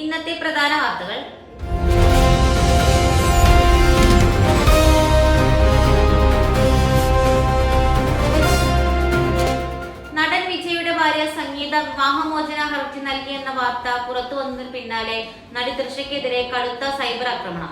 ഇന്നത്തെ പ്രധാന വാർത്തകൾ. നടൻ വിജയുടെ ഭാര്യ സംഗീത വിവാഹമോചന ഹർജി നൽകിയെന്ന വാർത്ത പുറത്തു വന്നതിന് പിന്നാലെ നടി തൃഷയ്ക്കെതിരെ കടുത്ത സൈബർ ആക്രമണം.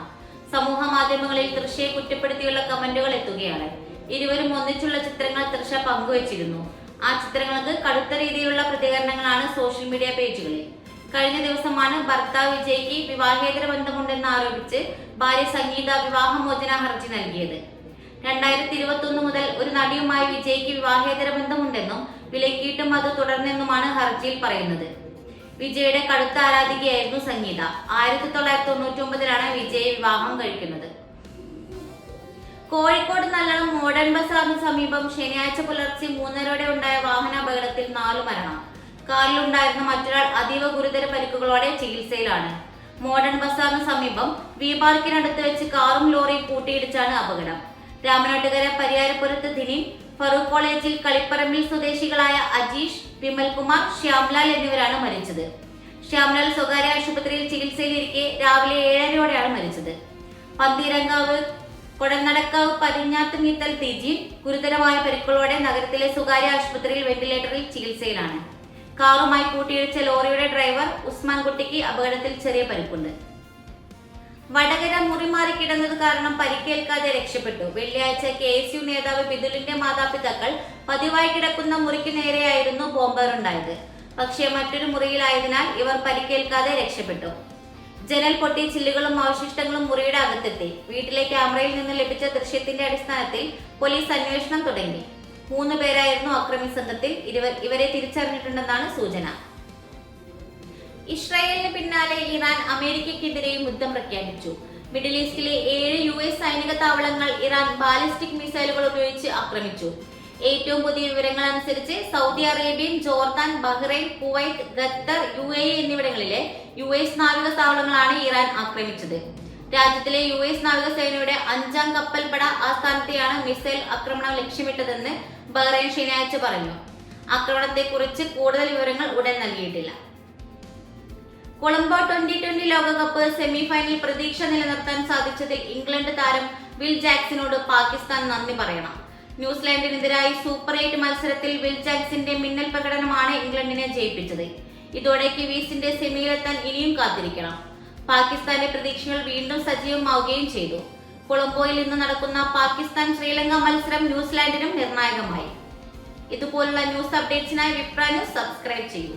സമൂഹ മാധ്യമങ്ങളിൽ തൃഷയെ കുറ്റപ്പെടുത്തിയുള്ള കമന്റുകൾ എത്തുകയാണ്. ഇരുവരും ഒന്നിച്ചുള്ള ചിത്രങ്ങൾ തൃഷ പങ്കുവച്ചിരുന്നു. ആ ചിത്രങ്ങൾക്ക് കടുത്ത രീതിയിലുള്ള പ്രതികരണങ്ങളാണ് സോഷ്യൽ മീഡിയ പേജുകളിൽ. കഴിഞ്ഞ ദിവസമാണ് ഭർത്താവ് വിജയ്ക്ക് വിവാഹേതര ബന്ധമുണ്ടെന്ന് ആരോപിച്ച് ഭാര്യ സംഗീത വിവാഹമോചന ഹർജി നൽകിയത്. 2021 മുതൽ ഒരു നടിയുമായി വിജയ്ക്ക് വിവാഹേതര ബന്ധമുണ്ടെന്നും വിലക്കിയിട്ടും അത് തുടർന്നെന്നുമാണ് ഹർജിയിൽ പറയുന്നത്. വിജയുടെ കടുത്ത ആരാധികയായിരുന്നു സംഗീത. 1999 വിജയെ വിവാഹം കഴിക്കുന്നത്. കോഴിക്കോട് നല്ലളം മോഡേൺ ബസാറിന് സമീപം ശനിയാഴ്ച പുലർച്ചെ 3:30 ഉണ്ടായ വാഹനാപകടത്തിൽ 4 മരണം. കാറിലുണ്ടായിരുന്ന മറ്റൊരാൾ അതീവ ഗുരുതര പരിക്കുകളോടെ ചികിത്സയിലാണ്. മോഡേൺ ബസാറിന് സമീപം വി പാർക്കിനടുത്ത് വെച്ച് കാറും ലോറിയും കൂട്ടിയിടിച്ചാണ് അപകടം. രാമനാട്ടുകര പരിയാരപ്പുറത്ത് ദിനീൻ, ഫറൂഖ് കോളേജിൽ കളിപ്പറമ്പിൽ സ്വദേശികളായ അജീഷ്, വിമൽകുമാർ, ശ്യാംലാൽ എന്നിവരാണ് മരിച്ചത്. ശ്യാംലാൽ സ്വകാര്യ ആശുപത്രിയിൽ ചികിത്സയിലിരിക്കെ രാവിലെ 7:30 മരിച്ചത്. പന്തീരങ്കാവ് കൊടനടക്കാവ് പടിഞ്ഞാത്തുമീത്തൽ തിജീൻ ഗുരുതരമായ പരിക്കുകളോടെ നഗരത്തിലെ സ്വകാര്യ ആശുപത്രിയിൽ വെന്റിലേറ്ററിൽ ചികിത്സയിലാണ്. കാറുമായി കൂട്ടിയിടിച്ച ലോറിയുടെ ഡ്രൈവർ ഉസ്മാൻ കുട്ടിക്ക് അപകടത്തിൽ ചെറിയ പരിക്കുണ്ട്. വടകര മുറി മാറി കിടന്നത് കാരണം പരിക്കേൽക്കാതെ രക്ഷപ്പെട്ടു. വെള്ളിയാഴ്ച KSU നേതാവ് ബിദുലിന്റെ മാതാപിതാക്കൾ പതിവായി കിടക്കുന്ന മുറിക്ക് നേരെയായിരുന്നു ബോംബേറുണ്ടായത്. പക്ഷേ മറ്റൊരു മുറിയിലായതിനാൽ ഇവർ പരിക്കേൽക്കാതെ രക്ഷപ്പെട്ടു. ജനൽ പൊട്ടി ചില്ലുകളും അവശിഷ്ടങ്ങളും മുറിയുടെ അകത്തെത്തി. വീട്ടിലെ ക്യാമറയിൽ നിന്ന് ലഭിച്ച ദൃശ്യത്തിന്റെ അടിസ്ഥാനത്തിൽ പോലീസ് അന്വേഷണം തുടങ്ങി. 3 പേരായിരുന്നു അക്രമി സംഘത്തിൽ. ഇവരെ തിരിച്ചറിഞ്ഞിട്ടുണ്ടെന്നാണ് സൂചന. ഇസ്രായേലിന് പിന്നാലെ ഇറാൻ അമേരിക്കയ്ക്കെതിരെയും യുദ്ധം പ്രഖ്യാപിച്ചു. മിഡിൽ ഈസ്റ്റിലെ 7 US സൈനിക താവളങ്ങൾ ഇറാൻ ബാലിസ്റ്റിക് മിസൈലുകൾ ഉപയോഗിച്ച് ആക്രമിച്ചു. ഏറ്റവും പുതിയ വിവരങ്ങൾ അനുസരിച്ച് Saudi Arabian, Jordan, Bahrain, Kuwait, Qatar, UAE എന്നിവിടങ്ങളിലെ US നാവിക താവളങ്ങളാണ് ഇറാൻ ആക്രമിച്ചത്. രാജ്യത്തിലെ US നാവികസേനയുടെ 5ാം കപ്പൽപ്പട ആസ്ഥാനത്തെയാണ് മിസൈൽ ആക്രമണം ലക്ഷ്യമിട്ടതെന്ന് ബഹ്റൈൻ ശനിയാഴ്ച പറഞ്ഞു. ആക്രമണത്തെക്കുറിച്ച് കൂടുതൽ വിവരങ്ങൾ ഉടൻ നൽകിയിട്ടില്ല. കൊളംബോ 2020 ലോകകപ്പ് സെമി ഫൈനൽ പ്രതീക്ഷ നിലനിർത്താൻ സാധിച്ചതിൽ ഇംഗ്ലണ്ട് താരം വിൽ ജാക്സിനോട് പാകിസ്ഥാൻ നന്ദി പറയണം. ന്യൂസിലാൻഡിനെതിരായി സൂപ്പർ 8 മത്സരത്തിൽ വിൽ ജാക്സിന്റെ മിന്നൽ പ്രകടനമാണ് ഇംഗ്ലണ്ടിനെ ജയിപ്പിച്ചത്. ഇതോടെ കിവീസിന്റെ സെമിയിലെത്താൻ ഇനിയും കാത്തിരിക്കണം. പാകിസ്ഥാന്റെ പ്രതീക്ഷകൾ വീണ്ടും സജീവമാവുകയും ചെയ്തു. കൊളംബോയിൽ ഇന്ന് നടക്കുന്ന പാകിസ്ഥാൻ ശ്രീലങ്ക മത്സരം ന്യൂസിലാൻഡിനും നിർണായകമായി. ഇതുപോലുള്ള ന്യൂസ് അപ്ഡേറ്റ്സിനായി വിപ്ര ന്യൂസ് സബ്സ്ക്രൈബ് ചെയ്യൂ.